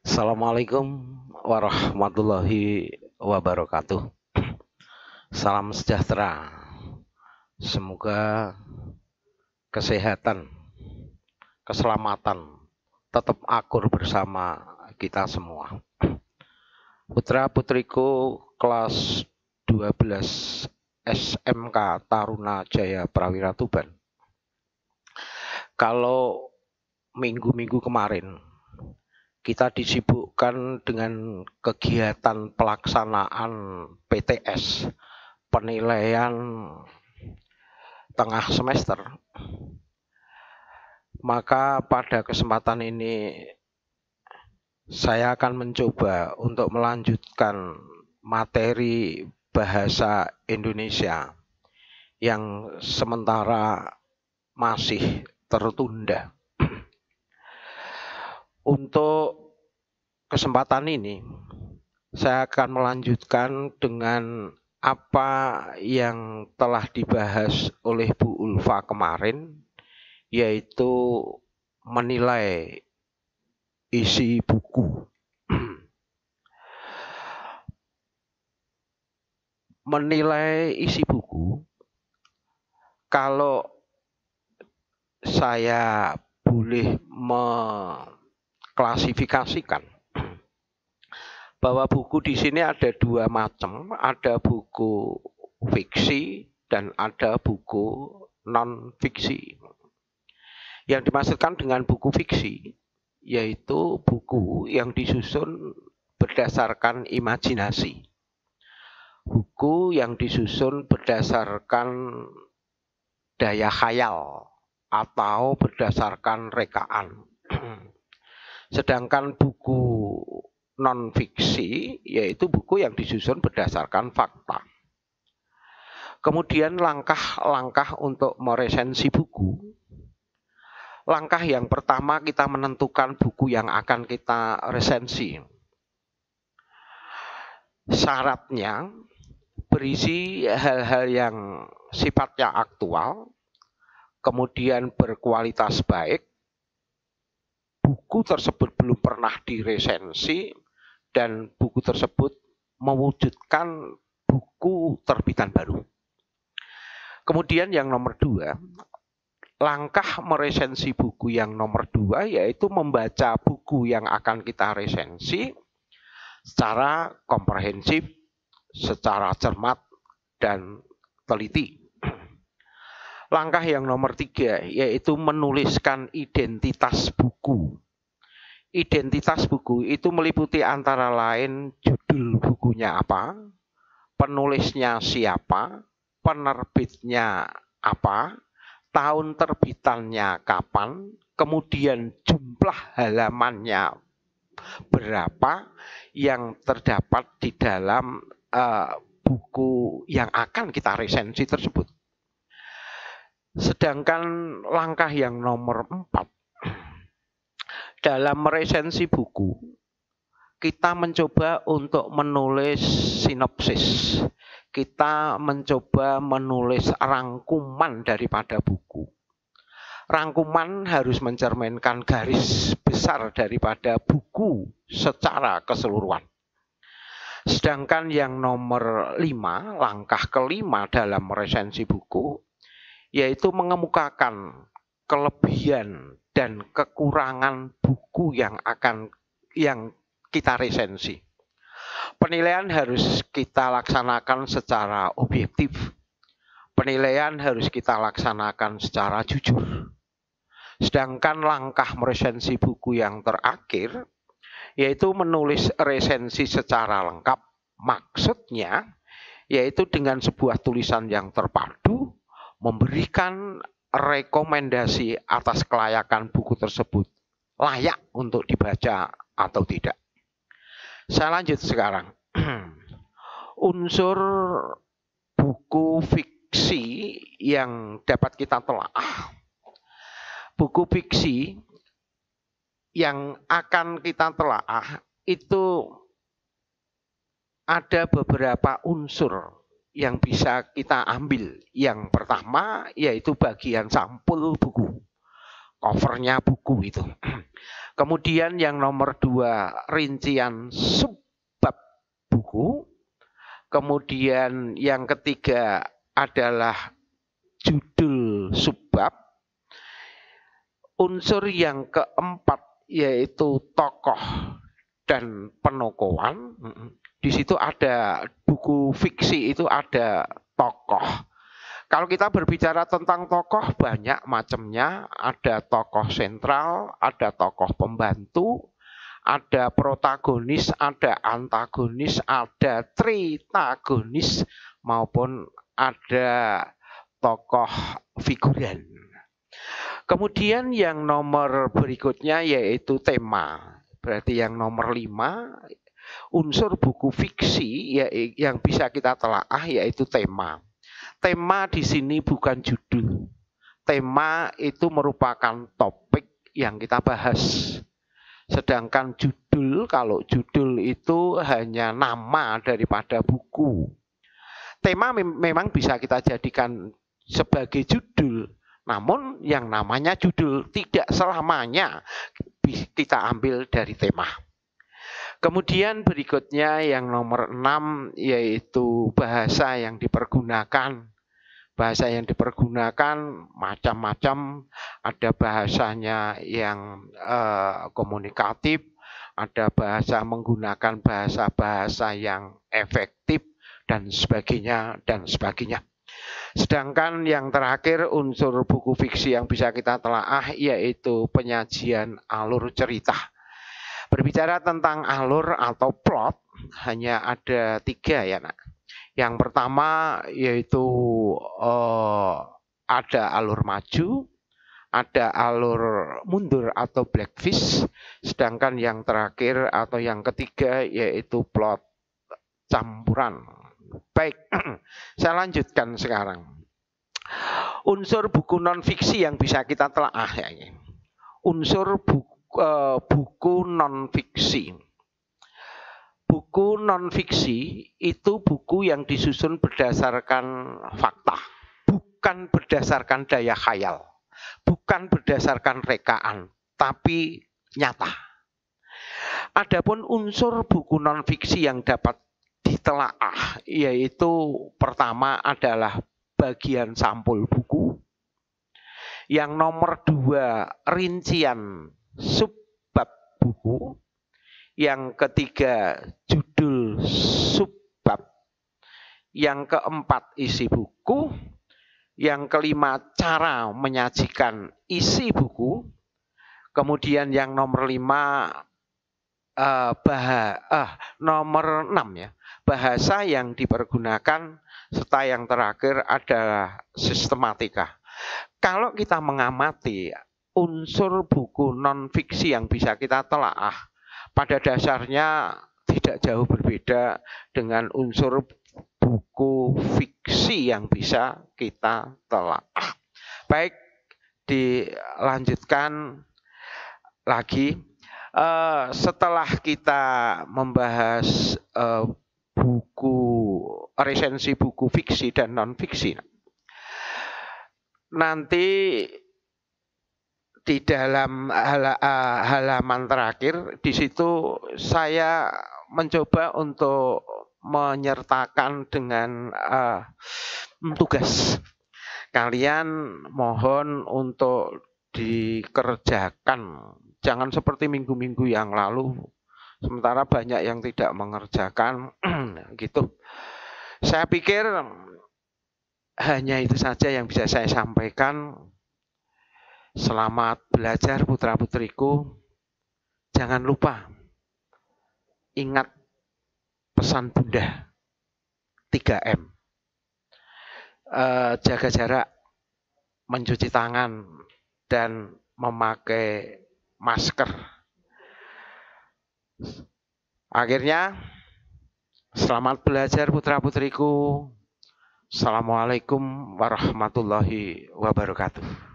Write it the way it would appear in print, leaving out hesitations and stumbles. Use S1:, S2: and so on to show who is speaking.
S1: Assalamualaikum warahmatullahi wabarakatuh. Salam sejahtera. Semoga kesehatan, keselamatan tetap akur bersama kita semua. Putra-putriku kelas 12 SMK Taruna Jaya Prawira Tuban. Kalau minggu-minggu kemarin kita disibukkan dengan kegiatan pelaksanaan PTS, penilaian tengah semester, maka pada kesempatan ini saya akan mencoba untuk melanjutkan materi bahasa Indonesia yang sementara masih tertunda. Untuk kesempatan ini, saya akan melanjutkan dengan apa yang telah dibahas oleh Bu Ulfa kemarin, yaitu menilai isi buku. Menilai isi buku, kalau saya boleh klasifikasikan bahwa buku di sini ada dua macam, ada buku fiksi dan ada buku non fiksi. Yang dimaksudkan dengan buku fiksi yaitu buku yang disusun berdasarkan imajinasi. Buku yang disusun berdasarkan daya khayal atau berdasarkan rekaan. Sedangkan buku non-fiksi yaitu buku yang disusun berdasarkan fakta. Kemudian langkah-langkah untuk meresensi buku. Langkah yang pertama kita menentukan buku yang akan kita resensi. Syaratnya berisi hal-hal yang sifatnya aktual, kemudian berkualitas baik, buku tersebut belum pernah diresensi, dan buku tersebut mewujudkan buku terbitan baru. Kemudian yang nomor 2, langkah meresensi buku yang nomor 2 yaitu membaca buku yang akan kita resensi secara komprehensif, secara cermat, dan teliti. Langkah yang nomor 3 yaitu menuliskan identitas buku. Identitas buku itu meliputi antara lain judul bukunya apa, penulisnya siapa, penerbitnya apa, tahun terbitannya kapan, kemudian jumlah halamannya berapa yang terdapat di dalam buku yang akan kita resensi tersebut. Sedangkan langkah yang nomor 4, dalam meresensi buku, kita mencoba untuk menulis sinopsis. Kita mencoba menulis rangkuman daripada buku. Rangkuman harus mencerminkan garis besar daripada buku secara keseluruhan. Sedangkan yang nomor 5, langkah kelima dalam meresensi buku, yaitu mengemukakan kelebihan dan kekurangan buku yang kita resensi. Penilaian harus kita laksanakan secara objektif. Penilaian harus kita laksanakan secara jujur. Sedangkan langkah meresensi buku yang terakhir, yaitu menulis resensi secara lengkap. Maksudnya, yaitu dengan sebuah tulisan yang terpadu, memberikan rekomendasi atas kelayakan buku tersebut layak untuk dibaca atau tidak. Saya lanjut sekarang. Unsur buku fiksi yang dapat kita telaah. Buku fiksi yang akan kita telaah itu ada beberapa unsur yang bisa kita ambil. Yang pertama yaitu bagian sampul buku, covernya buku itu. Kemudian yang nomor 2, rincian subbab buku. Kemudian yang ketiga adalah judul subbab. Unsur yang keempat yaitu tokoh dan penokohan. Di situ ada buku fiksi, itu ada tokoh. Kalau kita berbicara tentang tokoh, banyak macamnya. Ada tokoh sentral, ada tokoh pembantu, ada protagonis, ada antagonis, ada tritagonis, maupun ada tokoh figuran. Kemudian yang nomor berikutnya yaitu tema. Berarti yang nomor 5, unsur buku fiksi yang bisa kita telaah yaitu tema. Tema di sini bukan judul. Tema itu merupakan topik yang kita bahas. Sedangkan judul, kalau judul itu hanya nama daripada buku. Tema memang bisa kita jadikan sebagai judul, namun yang namanya judul tidak selamanya kita ambil dari tema. Kemudian berikutnya yang nomor 6 yaitu bahasa yang dipergunakan. Bahasa yang dipergunakan macam-macam, ada bahasanya yang komunikatif, ada bahasa menggunakan bahasa-bahasa yang efektif, dan sebagainya, dan sebagainya. Sedangkan yang terakhir unsur buku fiksi yang bisa kita telaah yaitu penyajian alur cerita. Berbicara tentang alur atau plot hanya ada 3 ya nak. Yang pertama yaitu ada alur maju, ada alur mundur atau blackfish, sedangkan yang terakhir atau yang ketiga yaitu plot campuran. Baik, saya lanjutkan sekarang. Unsur buku non-fiksi yang bisa kita telaah ya ini. Unsur buku non-fiksi. Buku non-fiksi itu buku yang disusun berdasarkan fakta, bukan berdasarkan daya khayal, bukan berdasarkan rekaan, tapi nyata. Adapun unsur buku non-fiksi yang dapat ditelaah yaitu pertama adalah bagian sampul buku. Yang nomor 2 rincian subbab buku. Yang ketiga judul subbab. Yang keempat isi buku. Yang kelima cara menyajikan isi buku. Kemudian yang nomor 5 nomor 6 ya, bahasa yang dipergunakan, serta yang terakhir adalah sistematika. Kalau kita mengamati unsur buku non-fiksi yang bisa kita telaah, pada dasarnya tidak jauh berbeda dengan unsur buku fiksi yang bisa kita telaah. Baik, dilanjutkan lagi. Setelah kita membahas resensi buku fiksi dan non-fiksi, nanti di dalam halaman terakhir di situ saya mencoba untuk menyertakan dengan tugas. Kalian mohon untuk dikerjakan. Jangan seperti minggu-minggu yang lalu, sementara banyak yang tidak mengerjakan gitu. Saya pikir hanya itu saja yang bisa saya sampaikan. Selamat belajar putra-putriku. Jangan lupa ingat pesan Bunda 3M. Jaga jarak, mencuci tangan, dan memakai masker. Akhirnya, selamat belajar putra-putriku. Assalamualaikum warahmatullahi wabarakatuh.